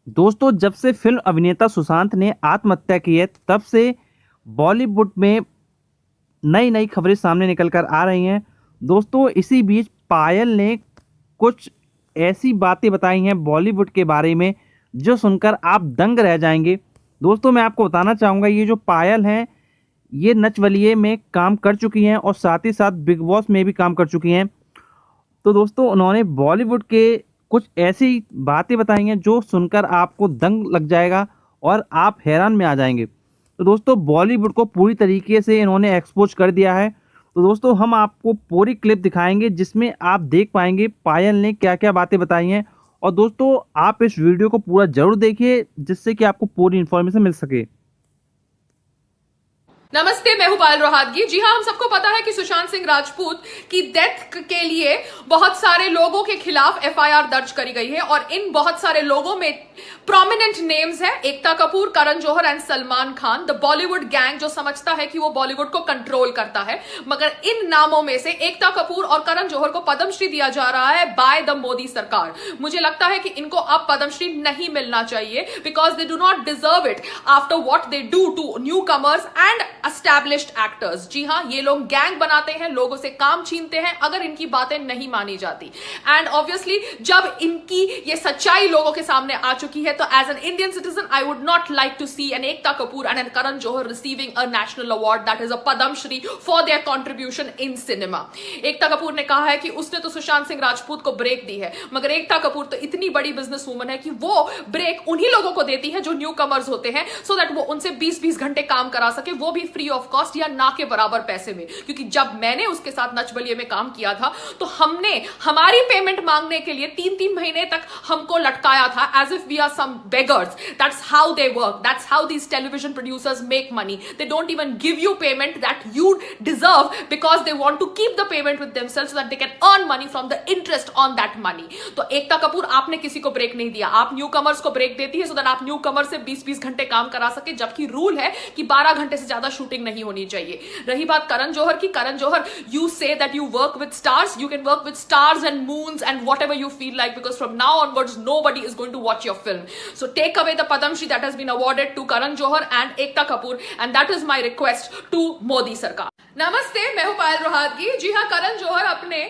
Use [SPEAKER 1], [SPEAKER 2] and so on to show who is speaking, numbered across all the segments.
[SPEAKER 1] दोस्तों, जब से फिल्म अभिनेता सुशांत ने आत्महत्या की है, तब से बॉलीवुड में नई नई खबरें सामने निकल कर आ रही हैं। दोस्तों, इसी बीच पायल ने कुछ ऐसी बातें बताई हैं बॉलीवुड के बारे में जो सुनकर आप दंग रह जाएंगे। दोस्तों, मैं आपको बताना चाहूँगा, ये जो पायल हैं, ये नच बलिए में काम कर चुकी हैं और साथ ही साथ बिग बॉस में भी काम कर चुकी हैं। तो दोस्तों, उन्होंने बॉलीवुड के कुछ ऐसी बातें बताई हैं जो सुनकर आपको दंग लग जाएगा और आप हैरान में आ जाएंगे। तो दोस्तों, बॉलीवुड को पूरी तरीके से इन्होंने एक्सपोज कर दिया है। तो दोस्तों, हम आपको पूरी क्लिप दिखाएंगे जिसमें आप देख पाएंगे पायल ने क्या क्या बातें बताई हैं। और दोस्तों, आप इस वीडियो को पूरा जरूर देखिए जिससे कि आपको पूरी इन्फॉर्मेशन मिल सके।
[SPEAKER 2] नमस्ते, मैं हूं पायल रोहातगी। जी हां, हम सबको पता है कि सुशांत सिंह राजपूत की डेथ के लिए बहुत सारे लोगों के खिलाफ एफआईआर दर्ज करी गई है और इन बहुत सारे लोगों में प्रोमिनेंट नेम्स है Ekta Kapoor, Karan Johar and Salman Khan, the Bollywood gang जो समझता है कि वो बॉलीवुड को कंट्रोल करता है। मगर इन नामों में से एकता कपूर और करण जौहर को पद्मश्री दिया जा रहा है बाय द मोदी सरकार। मुझे लगता है कि इनको अब पद्मश्री नहीं मिलना चाहिए because they do not deserve it after what they do to newcomers and established actors. जी हां, ये लोग गैंग बनाते हैं, लोगों से काम छीनते हैं अगर इनकी बातें नहीं मानी जाती। एंड ऑब्वियसली जब इनकी ये सच्चाई लोगों के सामने आ चुकी है, तो as an Indian citizen I would not like to see an Ekta Kapoor and an Karan Johar receiving a national award that is a Padmashri for their contribution in cinema. Ekta Kapoor ने कहा है कि उसने तो सुशांत सिंह राजपूत को ब्रेक दी है, मगर एकता कपूर तो इतनी बड़ी बिजनेस वूमन है कि वो ब्रेक उन्हीं लोगों को देती है जो न्यू कमर्स होते हैं, सो दैट वो उनसे 20-20 घंटे काम करा सके, वो भी फ्री ऑफ कॉस्ट या ना के बराबर पैसे में। क्योंकि जब मैंने उसके साथ नच बलिए में काम किया था तो हमने हमारी पेमेंट मांगने के लिए 3-3 महीने तक हमको लटकाया था, as if we are some beggars. That's how they work, that's how these television producers make money. They don't even give you payment that you deserve because they want to keep the payment with themselves so that they can earn money from the interest on that money. तो एकता कपूर, आपने किसी को break नहीं दिया, आप new commerce को break देती है सो दैट आप न्यू कमर से 20-20 घंटे काम करा सके, जबकि रूल है कि 12 घंटे से ज्यादा शूटिंग नहीं होनी चाहिए। रही बात करण जौहर की, Karan Johar, you say that you work with stars, you can work with stars and moons and whatever you feel like, because from now onwards nobody is going to watch your film. So take away the Padmashri that has been awarded to Karan Johar and Ekta Kapoor, and that is my request to Modi सरकार। नमस्ते, मैं हूं पायल रोहातगी। जी हां, करण जौहर अपने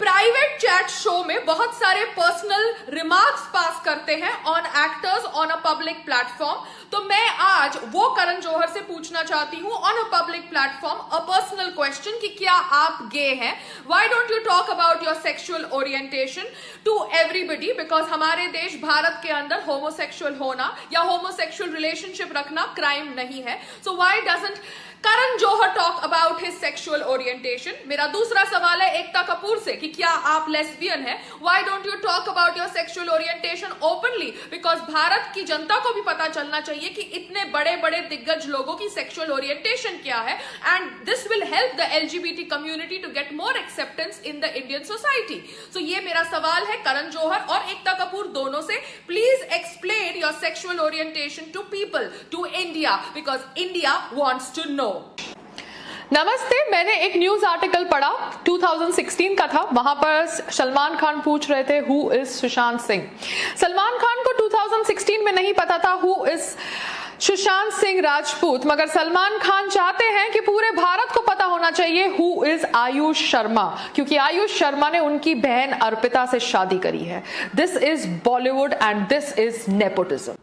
[SPEAKER 2] private chat show में बहुत सारे personal remarks पास करते हैं on actors on a public platform. तो मैं आज वो करण जौहर से पूछना चाहती हूँ on a public platform a personal question कि क्या आप गे हैं? Why don't you talk about your sexual orientation to everybody? Because हमारे देश भारत के अंदर होमोसेक्सुअल होना या होमोसेक्सुअल रिलेशनशिप रखना क्राइम नहीं है। So why doesn't Karan Johar talk about his sexual orientation? मेरा दूसरा सवाल है एकता कपूर से कि क्या आप लेस्बियन हैं? Why don't you talk about your sexual orientation openly? Because Bharat की जनता को भी पता चलना चाहिए कि इतने बड़े बड़े दिग्गज लोगों की सेक्सुअल ओरिएंटेशन क्या है, and this will help the LGBT community to get more acceptance in the Indian society. So ये मेरा सवाल है करण जौहर और एकता कपूर दोनों से। Please explain your sexual orientation to people, to India, because India wants to know. नमस्ते, मैंने एक न्यूज आर्टिकल पढ़ा 2016 का था। वहां पर सलमान खान पूछ रहे थे हु इज सुशांत सिंह। सलमान खान को 2016 में नहीं पता था हु इज सुशांत सिंह राजपूत, मगर सलमान खान चाहते हैं कि पूरे भारत को पता होना चाहिए हु इज आयुष शर्मा, क्योंकि आयुष शर्मा ने उनकी बहन अर्पिता से शादी करी है। This is Bollywood and this is nepotism.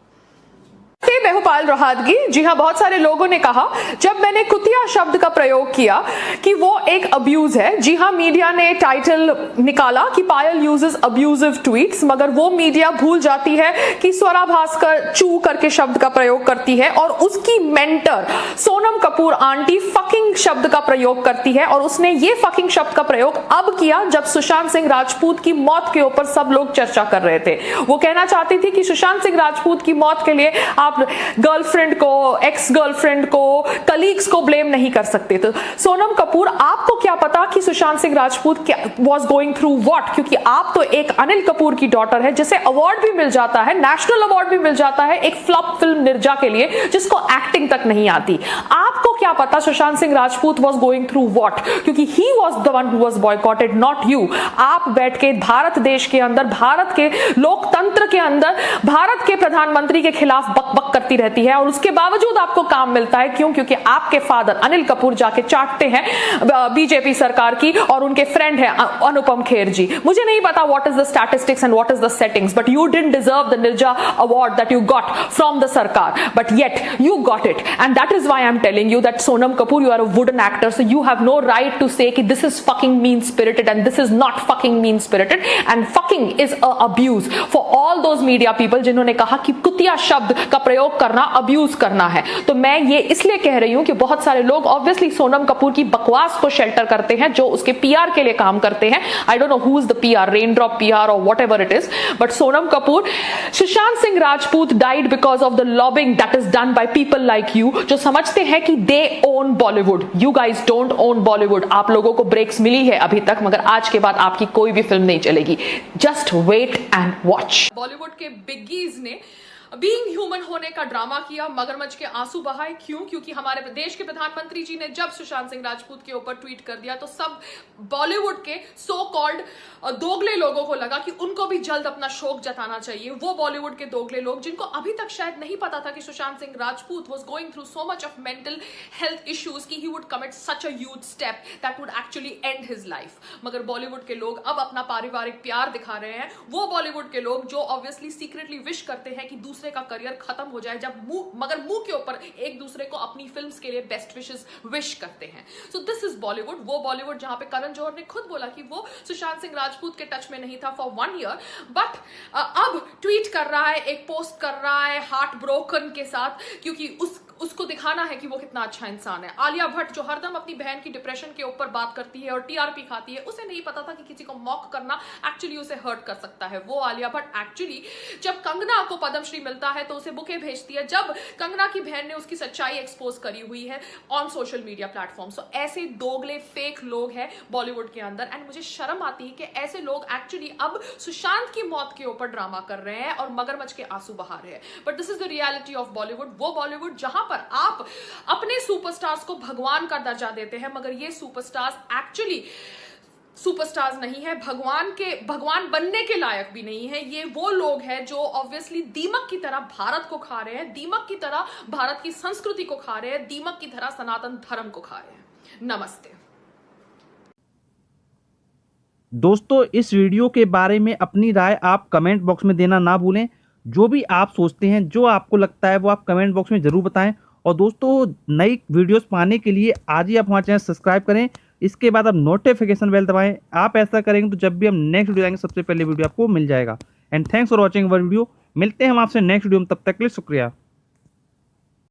[SPEAKER 2] मैं हूं पायल रोहातगी। जी हां, बहुत सारे लोगों ने कहा जब मैंने कुतिया शब्द का प्रयोग किया कि वो एक अब्यूज है। जी हां, मीडिया ने टाइटल निकाला कि पायल यूजेस अब्यूजिव ट्वीट्स, मगर वो मीडिया भूल जाती है कि स्वरा भास्कर चू करके शब्द का प्रयोग करती है और उसकी mentor Sonam Kapoor aunty fucking शब्द का प्रयोग करती है। और उसने ये फकिंग शब्द का प्रयोग अब किया जब सुशांत सिंह राजपूत की मौत के ऊपर सब लोग चर्चा कर रहे थे। वो कहना चाहती थी कि सुशांत सिंह राजपूत की मौत के लिए आप गर्लफ्रेंड को, एक्स गर्लफ्रेंड को, कलीग्स को ब्लेम नहीं कर सकते। तो सोनम कपूर, आपको क्या पता कि Sushant Singh Rajput was going through what? क्योंकि आप तो एक अनिल कपूर की डॉटर है जिसे अवार्ड भी मिल जाता है, नेशनल अवार्ड भी मिल जाता है एक फ्लॉप फिल्म निर्जा के लिए जिसको एक्टिंग तक नहीं आती। आपको क्या पता Sushant Singh Rajput was going through what? क्योंकि he was the one who was boycotted, not you. आप बैठ के भारत देश के अंदर, भारत के लोकतंत्र सत्र के अंदर भारत के प्रधानमंत्री के खिलाफ बकबक करती रहती है और उसके बावजूद आपको काम मिलता है। क्यों? क्योंकि आपके फादर अनिल कपूर जाके चाटते हैं बीजेपी सरकार की और उनके फ्रेंड है अनुपम खेर जी। मुझे नहीं पता what is the statistics and what is the settings, but you didn't deserve the Neerja award that you got from the sarkar, but yet you got it, and that is why I'm telling you that Sonam Kapoor, you are a wooden actor, so you have no right to say कि this is fucking mean spirited and this is not fucking mean spirited, and fucking is a abuse for all those media people जिन्होंने कहा कि कुतिया शब्द का प्रयोग करना abuse करना है। तो मैं ये इसलिए कह रही हूं कि बहुत सारे लोग obviously सोनम कपूर की बकवास को शेल्टर करते हैं, जो उसके PR के लिए काम करते हैं। I don't know who is the PR, Raindrop PR or whatever it is, but Sonam Kapoor, Sushant Singh Rajput died because of the lobbying that is done by people like you, जो समझते हैं कि they own Bollywood. You guys don't own Bollywood. आप लोगों को breaks मिली है अभी तक, मगर आज के बाद आपकी कोई भी फिल्म नहीं चलेगी। Just wait and watch. Bollywood के बिगीज ने बीइंग ह्यूमन होने का ड्रामा किया, मगरमच्छ के आंसू बहाए। क्यों? क्योंकि हमारे देश के प्रधानमंत्री जी ने जब सुशांत सिंह राजपूत के ऊपर ट्वीट कर दिया तो सब बॉलीवुड के सो कॉल्ड दोगले लोगों को लगा कि उनको भी जल्द अपना शोक जताना चाहिए। वो बॉलीवुड के दोगले लोग जिनको अभी तक शायद नहीं पता था कि Sushant Singh Rajput was going through so much of mental health issues कि he would commit such a huge step that would actually end his life. मगर बॉलीवुड के लोग अब अपना पारिवारिक प्यार दिखा रहे हैं। वो बॉलीवुड के लोग जो ऑब्वियसली सीक्रेटली विश करते हैं कि दूसरे का करियर खत्म हो जाए, जब मुंह के ऊपर एक दूसरे को अपनी फिल्म्स के लिए बेस्ट विशेस विश करते हैं। सो दिस इज बॉलीवुड, वो बॉलीवुड जहां पे करण जौहर ने खुद बोला कि वो सुशांत सिंह राजपूत के टच में नहीं था फॉर 1 ईयर, बट अब ट्वीट कर रहा है, एक पोस्ट कर रहा है हार्ट ब्रोकन के साथ, क्योंकि उसको दिखाना है कि वो कितना अच्छा इंसान है। आलिया भट्ट जो हरदम अपनी बहन की डिप्रेशन के ऊपर बात करती है और टीआरपी खाती है, उसे नहीं पता था कि किसी को मॉक करना एक्चुअली उसे हर्ट कर सकता है। वो आलिया भट्ट एक्चुअली जब कंगना को पद्मश्री मिलता है तो उसे बुके भेजती है, जब कंगना की बहन ने उसकी सच्चाई एक्सपोज करी हुई है ऑन सोशल मीडिया प्लेटफॉर्म। सो ऐसे दोगले फेक लोग हैं बॉलीवुड के अंदर, एंड मुझे शर्म आती है कि ऐसे लोग एक्चुअली अब सुशांत की मौत के ऊपर ड्रामा कर रहे हैं और मगरमच्छ के आंसू बहा रहे हैं। But this is the reality of Bollywood, वो बॉलीवुड जहां पर आप अपने सुपरस्टार्स को भगवान का दर्जा देते हैं, मगर ये सुपरस्टार्स एक्चुअली सुपरस्टार्स नहीं है, भगवान बनने के लायक भी नहीं है। ये वो लोग हैं जो ऑब्वियसली दीमक की तरह भारत को खा रहे हैं, दीमक की तरह भारत की संस्कृति को खा रहे हैं, दीमक की तरह सनातन धर्म को खा रहे हैं। नमस्ते
[SPEAKER 1] दोस्तों, इस वीडियो के बारे में अपनी राय आप कमेंट बॉक्स में देना ना भूलें। जो भी आप सोचते हैं, जो आपको लगता है, वो आप कमेंट बॉक्स में ज़रूर बताएं। और दोस्तों, नई वीडियोस पाने के लिए आज ही आप हमारा चैनल सब्सक्राइब करें। इसके बाद आप नोटिफिकेशन बेल दबाएं। आप ऐसा करेंगे तो जब भी हम नेक्स्ट वीडियो आएंगे सबसे पहले वीडियो आपको मिल जाएगा। And thanks for watching our video. मिलते हैं हम आपसे नेक्स्ट वीडियो में, तब तक के लिए शुक्रिया।